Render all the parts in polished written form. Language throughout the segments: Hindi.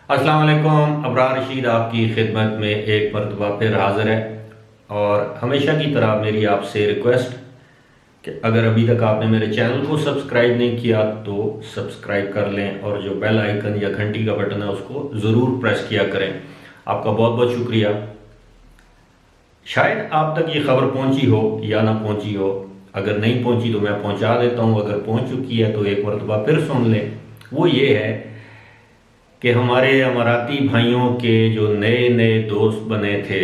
अस्सलाम वालेकुम। अबरार रशीद आपकी खिदमत में एक मरतबा फिर हाज़िर है। और हमेशा की तरह मेरी आपसे रिक्वेस्ट कि अगर अभी तक आपने मेरे चैनल को सब्सक्राइब नहीं किया तो सब्सक्राइब कर लें और जो बेल आइकन या घंटी का बटन है उसको ज़रूर प्रेस किया करें। आपका बहुत बहुत शुक्रिया। शायद आप तक ये खबर पहुंची हो या ना पहुंची हो। अगर नहीं पहुंची तो मैं पहुंचा देता हूं, अगर पहुंच चुकी है तो एक मरतबा फिर सुन लें। वो ये है कि हमारे अमाराती भाइयों के जो नए नए दोस्त बने थे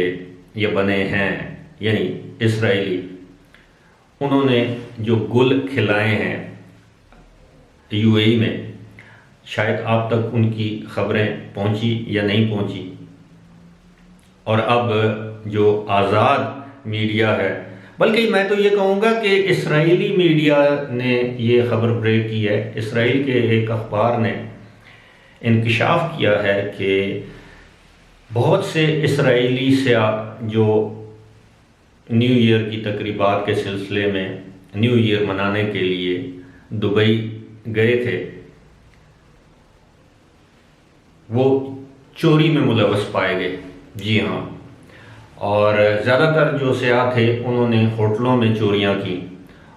या बने हैं, यानी इसराइली, उन्होंने जो गुल खिलाए हैं यूएई में, शायद आप तक उनकी खबरें पहुंची या नहीं पहुंची। और अब जो आज़ाद मीडिया है, बल्कि मैं तो ये कहूँगा कि इसराइली मीडिया ने ये खबर ब्रेक की है। इसराइल के एक अखबार ने इंकशाफ किया है कि बहुत से इसराइली सयाह जो न्यू ईयर की तकरीबात के सिलसिले में न्यू ईयर मनाने के लिए दुबई गए थे, वो चोरी में मुलव्वस पाए गए। जी हाँ, और ज़्यादातर जो सयाह थे उन्होंने होटलों में चोरियां की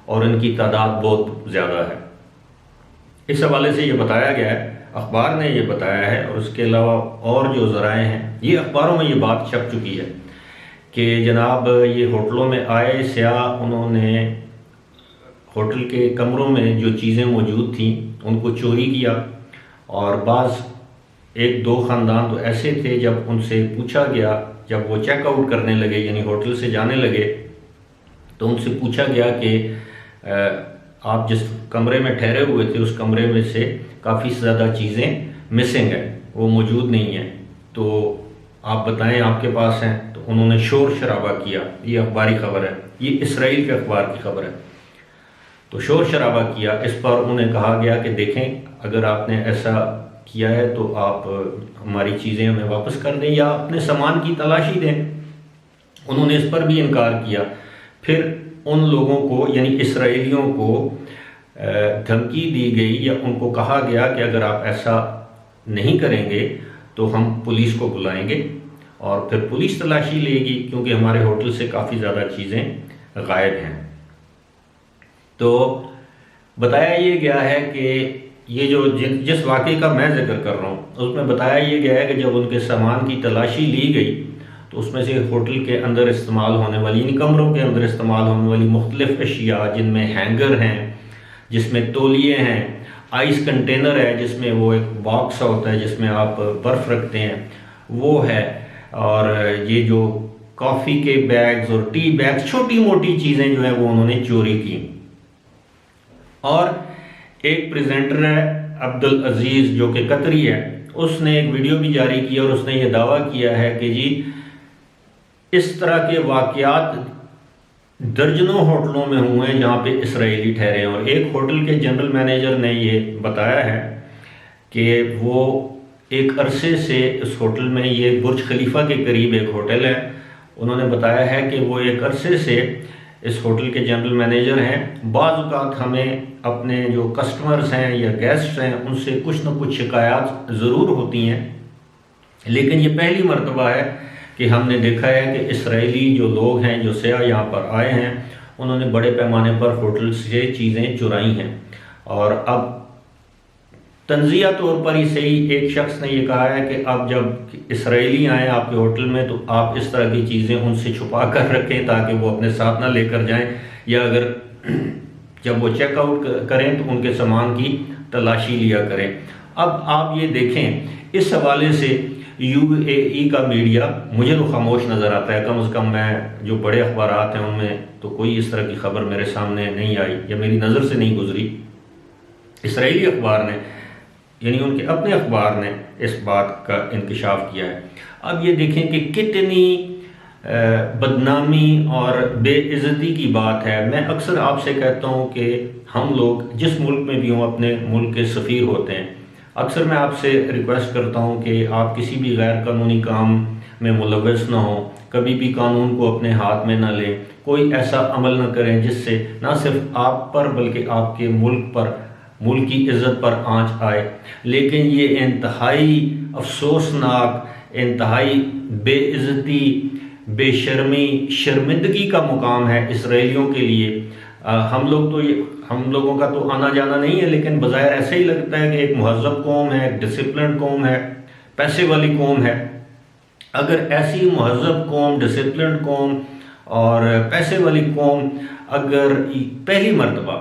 और उनकी तादाद बहुत ज़्यादा है। इस हवाले से ये बताया गया है, अखबार ने ये बताया है, और उसके अलावा और जो ज़राए हैं, ये अखबारों में ये बात छप चुकी है कि जनाब ये होटलों में आए सयाह, उन्होंने होटल के कमरों में जो चीज़ें मौजूद थीं उनको चोरी किया। और बाज़ एक दो ख़ानदान तो ऐसे थे, जब उनसे पूछा गया, जब वो चेकआउट करने लगे यानी होटल से जाने लगे, तो उनसे पूछा गया कि आप जिस कमरे में ठहरे हुए थे उस कमरे में से काफ़ी ज़्यादा चीज़ें मिसिंग है, वो मौजूद नहीं है, तो आप बताएं आपके पास हैं। तो उन्होंने शोर शराबा किया। ये अखबारी खबर है, ये इसराइल के अखबार की खबर है। तो शोर शराबा किया, इस पर उन्हें कहा गया कि देखें, अगर आपने ऐसा किया है तो आप हमारी चीज़ें हमें वापस कर दें या अपने सामान की तलाशी दें। उन्होंने इस पर भी इनकार किया। फिर उन लोगों को यानी इसराइलियों को धमकी दी गई या उनको कहा गया कि अगर आप ऐसा नहीं करेंगे तो हम पुलिस को बुलाएंगे और फिर पुलिस तलाशी लेगी, क्योंकि हमारे होटल से काफ़ी ज़्यादा चीज़ें गायब हैं। तो बताया ये गया है कि ये जो जिस वाक़े का मैं जिक्र कर रहा हूँ उसमें बताया ये गया है कि जब उनके सामान की तलाशी ली गई तो उसमें से होटल के अंदर इस्तेमाल होने वाली, इन कमरों के अंदर इस्तेमाल होने वाली मुख्तलिफ अशिया, जिनमें हैंगर हैं, जिसमें तौलिए हैं, आइस कंटेनर है जिसमें वो एक बॉक्स होता है जिसमें आप बर्फ़ रखते हैं, वो है, और ये जो कॉफ़ी के बैग्स और टी बैग्स, छोटी मोटी चीज़ें जो है वो उन्होंने चोरी की। और एक प्रेजेंटर है अब्दुल अजीज़ जो कि कतरी है, उसने एक वीडियो भी जारी किया और उसने ये दावा किया है कि जी इस तरह के वाक़यात दर्जनों होटलों में हुए हैं जहाँ पे इसराइली ठहरे हैं। और एक होटल के जनरल मैनेजर ने ये बताया है कि वो एक अरसे से इस होटल में, ये बुर्ज खलीफा के करीब एक होटल है, उन्होंने बताया है कि वो एक अरसे से इस होटल के जनरल मैनेजर हैं। बाज़ औक़ात हमें अपने जो कस्टमर्स हैं या गेस्ट हैं उनसे कुछ न कुछ शिकायत ज़रूर होती हैं, लेकिन ये पहली मरतबा है कि हमने देखा है कि इसराइली जो लोग हैं, जो सयाह यहाँ पर आए हैं, उन्होंने बड़े पैमाने पर होटल से चीज़ें चुराई हैं। और अब तंज़िया तौर पर ही सही एक शख्स ने ये कहा है कि अब जब इसराइली आएँ आपके होटल में तो आप इस तरह की चीज़ें उनसे छुपा कर रखें ताकि वो अपने साथ ना लेकर जाएं, या अगर जब वो चेकआउट करें तो उनके सामान की तलाशी लिया करें। अब आप ये देखें, इस हवाले से यूएई का मीडिया मुझे तो खामोश नज़र आता है। कम से कम मैं जो बड़े अखबारात हैं उनमें तो कोई इस तरह की खबर मेरे सामने नहीं आई या मेरी नज़र से नहीं गुजरी। इसराइली अखबार ने यानी उनके अपने अखबार ने इस बात का इंकशाफ किया है। अब ये देखें कि कितनी बदनामी और बेइज्जती की बात है। मैं अक्सर आपसे कहता हूँ कि हम लोग जिस मुल्क में भी हों अपने मुल्क के सफ़ीर होते हैं। अक्सर मैं आपसे रिक्वेस्ट करता हूँ कि आप किसी भी गैर कानूनी काम में मुलव्वस ना हो, कभी भी कानून को अपने हाथ में ना लें, कोई ऐसा अमल ना करें जिससे ना सिर्फ आप पर बल्कि आपके मुल्क पर मुल्क की इज़्ज़त पर आंच आए। लेकिन ये इंतहाई अफसोसनाक, इंतहाई बेइज्जती, बेशर्मी, शर्मिंदगी का मुकाम है इसराइलियों के लिए। हम लोगों का तो आना जाना नहीं है, लेकिन बज़ाहिर ऐसे ही लगता है कि एक महज़ब कौम है, एक डिसिप्लिन कौम है, पैसे वाली कौम है। अगर ऐसी महज़ब कौम, डिसिप्लिन कौम और पैसे वाली कौम अगर पहली मर्तबा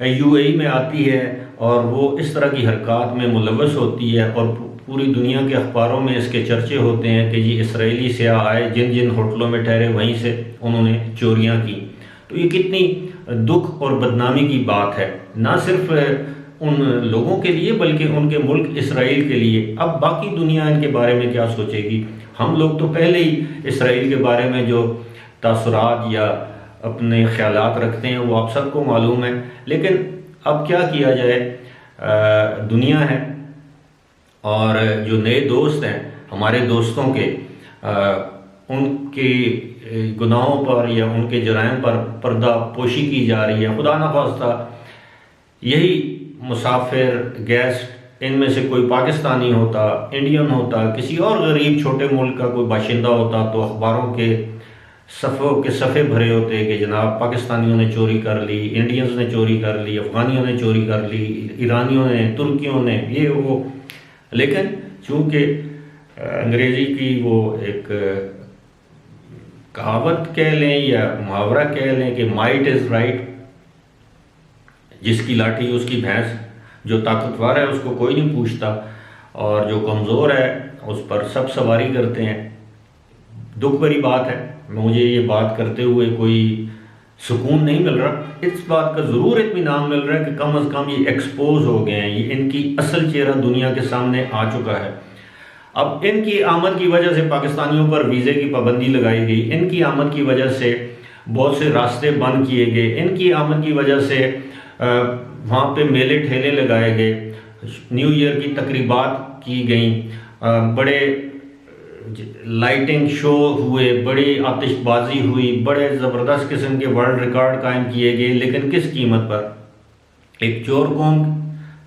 यूएई में आती है और वो इस तरह की हरकत में मुलव्वस होती है और पूरी दुनिया के अखबारों में इसके चर्चे होते हैं कि जी इसराइली सियाह आए, जिन जिन होटलों में ठहरे वहीं से उन्होंने चोरियां की, तो ये कितनी दुख और बदनामी की बात है, ना सिर्फ उन लोगों के लिए बल्कि उनके मुल्क इसराइल के लिए। अब बाकी दुनिया इनके बारे में क्या सोचेगी? हम लोग तो पहले ही इसराइल के बारे में जो तासुरात या अपने ख्यालात रखते हैं वो आप सबको मालूम है। लेकिन अब क्या किया जाए, दुनिया है और जो नए दोस्त हैं हमारे दोस्तों के, उनके गुनाहों पर या उनके जराइम पर पर्दा पोशी की जा रही है। खुदा न खास्ता यही मुसाफिर गेस्ट इनमें से कोई पाकिस्तानी होता, इंडियन होता, किसी और गरीब छोटे मुल्क का कोई बाशिंदा होता तो अखबारों के सफ़ों के सफ़े भरे होते कि जनाब पाकिस्तानियों ने चोरी कर ली, इंडियंस ने चोरी कर ली, अफ़गानियों ने चोरी कर ली, ईरानियों ने, तुर्कियों ने, ये वो। लेकिन चूँकि अंग्रेज़ी की वो एक कहावत कह लें या मुहावरा कह लें कि माइट इज़ राइट, जिसकी लाठी उसकी भैंस, जो ताकतवर है उसको कोई नहीं पूछता और जो कमज़ोर है उस पर सब सवारी करते हैं। दुख भरी बात है, मुझे ये बात करते हुए कोई सुकून नहीं मिल रहा। इस बात का ज़रूर इत्मीनान मिल रहा है कि कम अज़ कम ये एक्सपोज हो गए हैं, ये इनकी असल चेहरा दुनिया के सामने आ चुका है। अब इनकी आमद की वजह से पाकिस्तानियों पर वीज़े की पाबंदी लगाई गई, इनकी आमद की वजह से बहुत से रास्ते बंद किए गए, इनकी आमद की वजह से वहाँ पे मेले ठेले लगाए गए, न्यू ईयर की तकरीबात की गई, बड़े लाइटिंग शो हुए, बड़ी आतिशबाजी हुई, बड़े ज़बरदस्त किस्म के वर्ल्ड रिकॉर्ड कायम किए गए। लेकिन किस कीमत पर? एक चोर कौम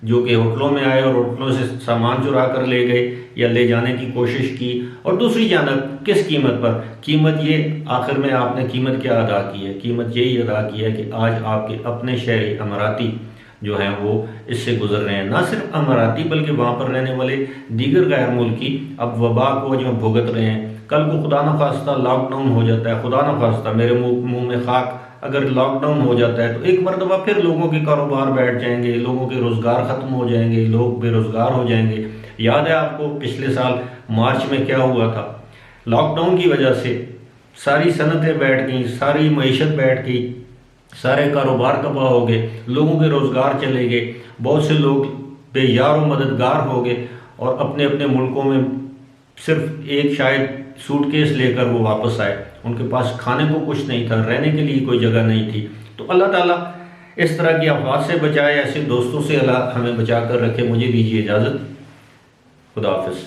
जो कि होटलों में आए और होटलों से सामान चुरा कर ले गए या ले जाने की कोशिश की, और दूसरी जानब किस कीमत पर? कीमत ये आखिर में आपने कीमत क्या अदा की है? कीमत यही अदा की है कि आज आपके अपने शहरी अमराती जो हैं वो इससे गुजर रहे हैं। ना सिर्फ अमराती बल्कि वहाँ पर रहने वाले दीगर गैर मुल्की अब वबा को जो भुगत रहे हैं। कल को खुदा न खास्ता लॉकडाउन हो जाता है, खुदा न खास्ता मेरे मुंह में खाक, अगर लॉकडाउन हो जाता है तो एक मरतबा फिर लोगों के कारोबार बैठ जाएंगे, लोगों के रोज़गार ख़त्म हो जाएंगे, लोग बेरोज़गार हो जाएंगे। याद है आपको पिछले साल मार्च में क्या हुआ था? लॉकडाउन की वजह से सारी सनतें बैठ गई, सारी मईशत बैठ गई, सारे कारोबार तबाह हो गए, लोगों के रोज़गार चले गए, बहुत से लोग बेयार व मददगार हो गए और अपने अपने मुल्कों में सिर्फ एक शायद सूटकेस लेकर वो वापस आए। उनके पास खाने को कुछ नहीं था, रहने के लिए कोई जगह नहीं थी। तो अल्लाह ताला इस तरह की अफवाह से बचाए, ऐसे दोस्तों से अल्लाह हमें बचा कर रखे। मुझे दीजिए इजाज़त, खुदा हाफिज़।